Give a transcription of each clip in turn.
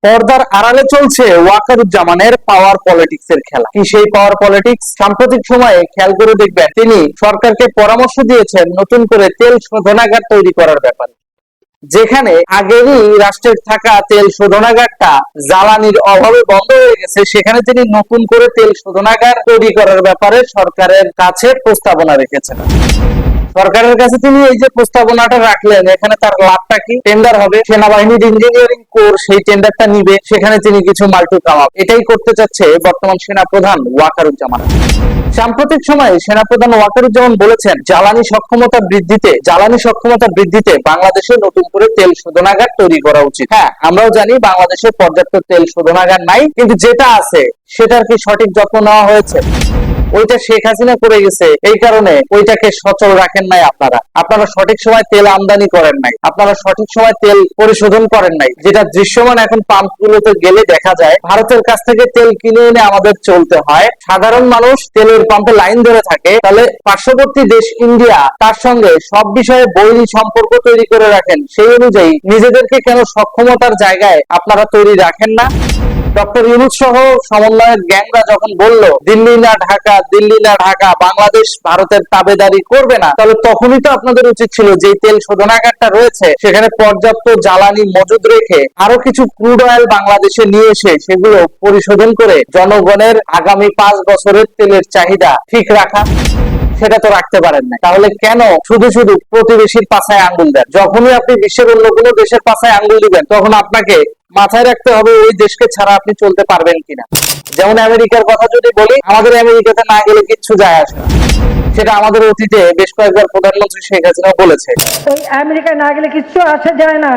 পর্দার আড়ালে চলছে ওয়াকারুজ্জামানের পাওয়ার পলিটিক্স এর খেলা। কি সেই পাওয়ার পলিটিক্স? সাম্প্রতিক সময়ে খেয়াল করে দেখবেন তিনি সরকারকে পরামর্শ দিয়েছেন নতুন করে তেল শোধনাগার তৈরি করার ব্যাপারে, যেখানে আগেরই রাষ্ট্রের থাকা তেল শোধনাগারটা জ্বালানির অভাবে বন্ধ হয়ে গেছে, সেখানে তিনি নতুন করে তেল শোধনাগার তৈরি করার ব্যাপারে সরকারের কাছে প্রস্তাবনা রেখেছেন। সরকারের কাছে তিনি এই যে প্রস্তাবনাটা রাখলেন, এখানে তার লাভটা কি? টেন্ডার হবে, সেনাবাহিনীর ইঞ্জিনিয়ারিং কোর সেই টেন্ডারটা নিবে, সেখানে তিনি কিছু মাল্টু কামাবে। এটাই করতে চাচ্ছে বর্তমান সেনাপ্রধান ওয়াকারুজ্জামান। সাম্প্রতিক সময়ে সেনাপ্রধান ওয়াকারুজ্জামান বলেছেন জ্বালানি সক্ষমতা বৃদ্ধিতে বাংলাদেশে নতুন করে তেল শোধনাগার তৈরি করা উচিত। হ্যাঁ, আমরাও জানি বাংলাদেশে পর্যাপ্ত তেল শোধনাগার নাই, কিন্তু যেটা আছে সেটার কি সঠিক যত্ন নেওয়া হয়েছে? ওইটা শেখ হাসিনা করে গেছে, এই কারণে ওইটাকে সচল রাখেন নাই। আপনারা সঠিক সময় তেল আমদানি করেন নাই, আপনারা সঠিক সময় তেল পরিশোধন করেন নাই, যেটা দৃশ্যমান এখন পাম্পগুলোতে গেলে দেখা যায়। ভারতের কাছ থেকে তেল কিনে এনে আমাদের চলতে হয়, সাধারণ মানুষ তেলের পাম্পে লাইন ধরে থাকে। তাহলে পার্শ্ববর্তী দেশ ইন্ডিয়া তার সঙ্গে সব বিষয়ে বৈরী সম্পর্ক তৈরি করে রাখেন, সেই অনুযায়ী নিজেদেরকে কেন সক্ষমতার জায়গায় আপনারা তৈরি রাখেন না? ডক্টর ইউনূস সহ সমন্বয়ের গ্যাংরা যখন বলল দিল্লি না ঢাকা, বাংলাদেশ ভারতের তাবেদারি করবে না, তাহলে তখনই তো আপনাদের উচিত ছিল যে তেল শোধনাগারটা রয়েছে সেখানে পর্যাপ্ত জ্বালানি মজুদ রেখে আরো কিছু ক্রুড অয়েল বাংলাদেশে নিয়ে এসে সেগুলো পরিশোধন করে জনগণের আগামী 5 বছরের তেলের চাহিদা ঠিক রাখা। সেটা তো রাখতে পারেন না। তাহলে কেন শুধু প্রতিবেশীর পাছায় আঙ্গুল দেন? যখনই আপনি বিশ্বের অন্য কোনো দেশের পাছায় আঙ্গুল দিবেন, তখন আপনাকে মাথায় রাখতে হবে ওই দেশকে ছাড়া আপনি চলতে পারবেন কিনা। যেমন আমেরিকার কথা যদি বলি, আমাদের আমেরিকাতে না গেলে কিচ্ছু যায় আসে না। সেটা আমাদের অতীতে বেশ কয়েকবার প্রধানমন্ত্রী শেখ হাসিনা বলেছে। ওই আমেরিকায় না গেলে কিচ্ছু আসে যায় না।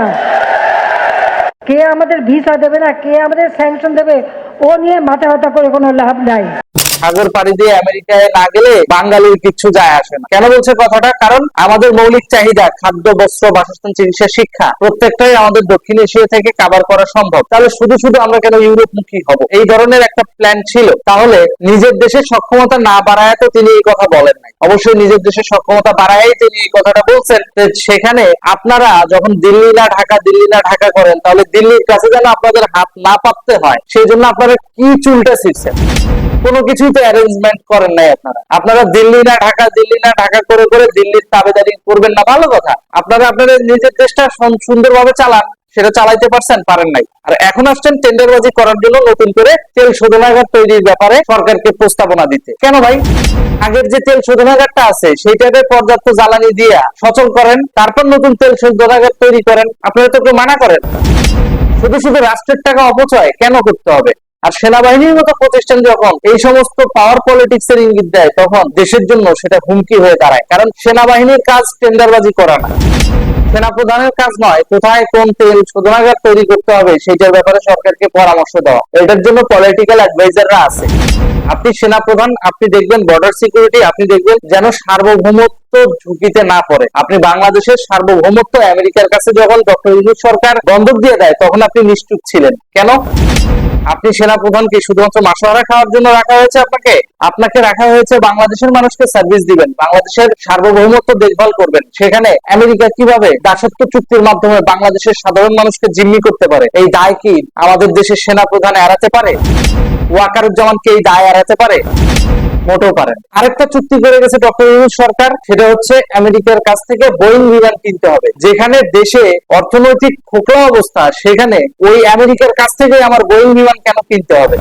কে আমাদের ভিসা দেবে না, কে আমাদের স্যাংশন দেবে, ও নিয়ে মাথা ব্যথা করে কোনো লাভ নাই। সাগর পাড়ি দিয়ে আমেরিকায় না গেলে বাঙালির কিচ্ছু যায় আসে না। কেন বলছে কথাটা? কারণ আমাদের মৌলিক চাহিদা খাদ্য, বস্ত্র, বাসস্থান, চিকিৎসা, শিক্ষা প্রত্যেকটাই আমাদের দক্ষিণ এশিয়া থেকে কভার করা সম্ভব। তাহলে শুধু আমরা কেন ইউরোপমুখী হব? এই ধরনের একটা প্ল্যান ছিল। তাহলে নিজের দেশের সক্ষমতা না বাড়ায় তো তিনি এই কথা বলেন নাই। অবশ্যই নিজের দেশের সক্ষমতা বাড়ায় তিনি এই কথাটা বলছেন। সেখানে আপনারা যখন দিল্লি না ঢাকা করেন, তাহলে দিল্লির কাছে যেন আপনাদের হাত না পাততে হয়, সেই জন্য আপনারা কি চুলটা ছিঁড়ছেন? কোনো কিছুই তো অ্যারেঞ্জমেন্ট করেন নাই। আপনারা দিল্লি না ঢাকা করে দিল্লির তাবেদারি করবেন না, ভালো কথা। আপনারা আপনাদের নিজের দেশটা সুন্দরভাবে চালান, সেটা চালাইতে পারেন নাই। আর এখন আসছেন টেন্ডারবাজি করার জন্য নতুন করে তেল শোধনাগার তৈরির ব্যাপারে সরকারকে প্রস্তাবনা দিতে। কেন ভাই? আগের যে তেল শোধনাগারটা আছে সেইটাতে পর্যাপ্ত জ্বালানি দিয়া সচল করেন, তারপর নতুন তেল শোধনাগার তৈরি করেন। আপনারা তো কেউ মানা করেন। শুধু রাষ্ট্রের টাকা অপচয় কেন করতে হবে? আর সেনাবাহিনীর মতো প্রতিষ্ঠান যখন এই সমস্ত পাওয়ার পলিটিক্স এর ইঙ্গিত দেয়, তখন দেশের জন্য সেটা হুমকি হয়ে দাঁড়ায়। কারণ সেনাবাহিনীর কাজ টেন্ডারবাজি করা না, সেনাপ্রধানের কাজ নয় কোথায় কোন তেল শোধনাগার তৈরি করতে হবে সেটার ব্যাপারে সরকারকে পরামর্শ দেওয়া। এটার জন্য পলিটিক্যাল অ্যাডভাইজাররা আছে। আপনি সেনাপ্রধান, আপনি দেখবেন বর্ডার সিকিউরিটি, আপনি দেখবেন যেন সার্বভৌমত্ব ঝুঁকিতে না পড়ে। আপনি বাংলাদেশের সার্বভৌমত্ব আমেরিকার কাছে যখন ডক্টর ইউনূস সরকার বন্ধক দিয়ে দেয়, তখন আপনি নিশ্চুপ ছিলেন। কেন? আপনি সেনাপ্রধানকে শুধুমাত্র মাসোয়ারা খাওয়ার জন্য রাখা হয়েছে? আপনাকে রাখা হয়েছে বাংলাদেশের মানুষকে সার্ভিস দিবেন, বাংলাদেশের সার্বভৌমত্ব দেখভাল করবেন। সেখানে আমেরিকা কিভাবে দাসত্ব চুক্তির মাধ্যমে বাংলাদেশের সাধারণ মানুষকে জিম্মি করতে পারে, এই দায় কি আমাদের দেশের সেনাপ্রধান এড়াতে পারে? ওয়াকারুজ্জামানকে এই দায় এড়াতে পারে? মোটেও পারেন। আরেকটা চুক্তি করে গেছে ডক্টর ইউনূস সরকার, সেটা হচ্ছে আমেরিকার কাছ থেকে বোয়িং বিমান কিনতে হবে। যেখানে দেশে অর্থনৈতিক খোকলা অবস্থা, সেখানে ওই আমেরিকার কাছ থেকে আমার বোয়িং বিমান কেন কিনতে হবে?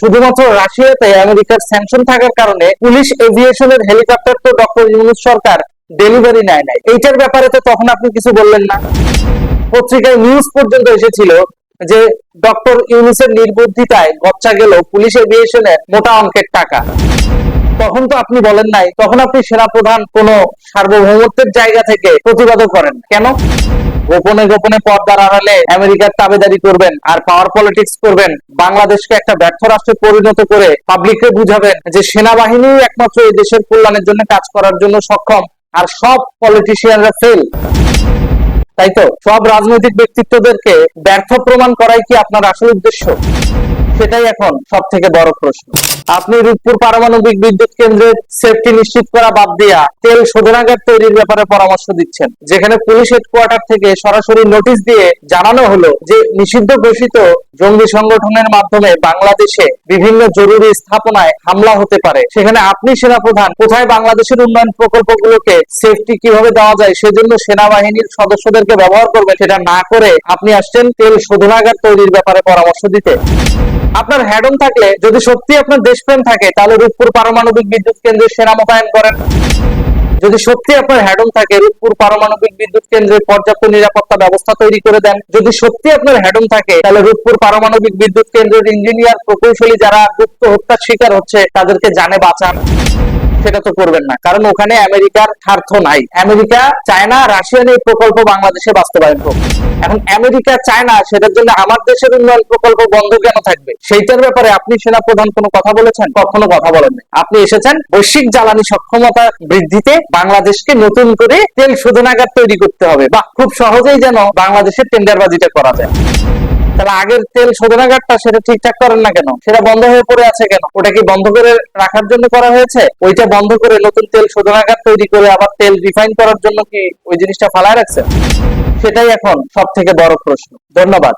শুধুমাত্র রাশিয়াতে আমেরিকার স্যাংশন থাকার কারণে পুলিশ এভিয়েশনের হেলিকপ্টার তো ডক্টর ইউনূস সরকার ডেলিভারি নেয় নাই। এইটার ব্যাপারে তো তখন আপনি কিছু বললেন না। পত্রিকায় নিউজ পর্যন্ত এসেছিল যে ডক্টর ইউনূসের নির্বুদ্ধিতায় গচ্চা গেল পুলিশ এভিয়েশনের মোটা অঙ্কের টাকা। তখন তো আপনি বলেন নাই। তখন আপনি সেনাপ্রধান কোন সার্বভৌমত্বের জায়গা থেকে প্রতিবাদও করেন কেন? গোপনে পর্দার আড়ালে আমেরিকার তাবেদারি করবেন আর পাওয়ার পলিটিক্স করবেন। বাংলাদেশকে একটা ব্যর্থ রাষ্ট্রে পরিণত করে পাবলিককে বুঝাবেন যে সেনাবাহিনী একমাত্র এই দেশের কল্যাণের জন্য কাজ করার জন্য সক্ষম, আর সব পলিটিশিয়ানরা ফেল। তাই তো সব রাজনৈতিক ব্যক্তিত্বদেরকে ব্যর্থ প্রমাণ করাই কি আপনার আসল উদ্দেশ্য? সেটাই এখন সব থেকে বড় প্রশ্ন। আপনি রূপপুর পারমাণবিক বিদ্যুৎ কেন্দ্রের সেফটি নিশ্চিত করা বাদ দিয়া তেল শোধনাগার তৈরির ব্যাপারে পরামর্শ দিচ্ছেন, যেখানে পুলিশ হেডকোয়ার্টার থেকে সরাসরি নোটিশ দিয়ে জানানো হলো যে নিষিদ্ধ ঘোষিত জঙ্গি সংগঠনের মাধ্যমে বাংলাদেশে বিভিন্ন জরুরি স্থাপনায় হামলা হতে পারে। সেখানে আপনি সেনাপ্রধান কোথায় বাংলাদেশের উন্নয়ন প্রকল্পগুলোকে সেফটি কিভাবে দেওয়া যায় সেজন্য সেনাবাহিনীর সদস্যদেরকে ব্যবহার করবেন, সেটা না করে আপনি আসছেন তেল শোধনাগার তৈরির ব্যাপারে পরামর্শ দিতে। আপনার হ্যাডম থাকলে, যদি সত্যি আপনার দেশপ্রেম থাকে, তাহলে রূপপুর পারমাণবিক বিদ্যুৎ কেন্দ্রে সেনা মোতায়েন করেন। যদি সত্যি আপনার হ্যাডম থাকে, রূপপুর পারমাণবিক বিদ্যুৎ কেন্দ্রে পর্যাপ্ত নিরাপত্তা ব্যবস্থা তৈরি করে দেন। যদি সত্যি আপনার হ্যাডম থাকে, তাহলে রূপপুর পারমাণবিক বিদ্যুৎ কেন্দ্রের ইঞ্জিনিয়ার প্রকৌশলী যারা গুপ্ত হত্যার শিকার হচ্ছে তাদেরকে জানে বাঁচান। সেটা তো করবেন না, কারণ ওখানে আমেরিকার স্বার্থ নাই। আমেরিকা চায় না রাশিয়ান এই প্রকল্প বাংলাদেশে বাস্তবায়ন হোক। এখন আমেরিকা চায় না, সেটার জন্য আমার দেশের উন্নয়ন প্রকল্প বন্ধ কেন থাকবে? সেইটার ব্যাপারে আপনি সেনাপ্রধান কোনো কথা বলেছেন? কখনো কথা বলেননি। আপনি এসেছেন বৈশ্বিক জ্বালানি সক্ষমতা বৃদ্ধিতে বাংলাদেশকে নতুন করে তেল শোধনাগার তৈরি করতে হবে। বা খুব সহজেই যেন বাংলাদেশের টেন্ডারবাজিটা করা যায়। তাহলে আগের তেল শোধনাগারটা সেটা ঠিকঠাক করেন না কেন? সেটা বন্ধ হয়ে পড়ে আছে কেন? ওটা কি বন্ধ করে রাখার জন্য করা হয়েছে? ওইটা বন্ধ করে নতুন তেল শোধনাগার তৈরি করে আবার তেল রিফাইন করার জন্য কি ওই জিনিসটা ফালায় রাখছে? সেটাই এখন সব থেকে বড় প্রশ্ন। ধন্যবাদ।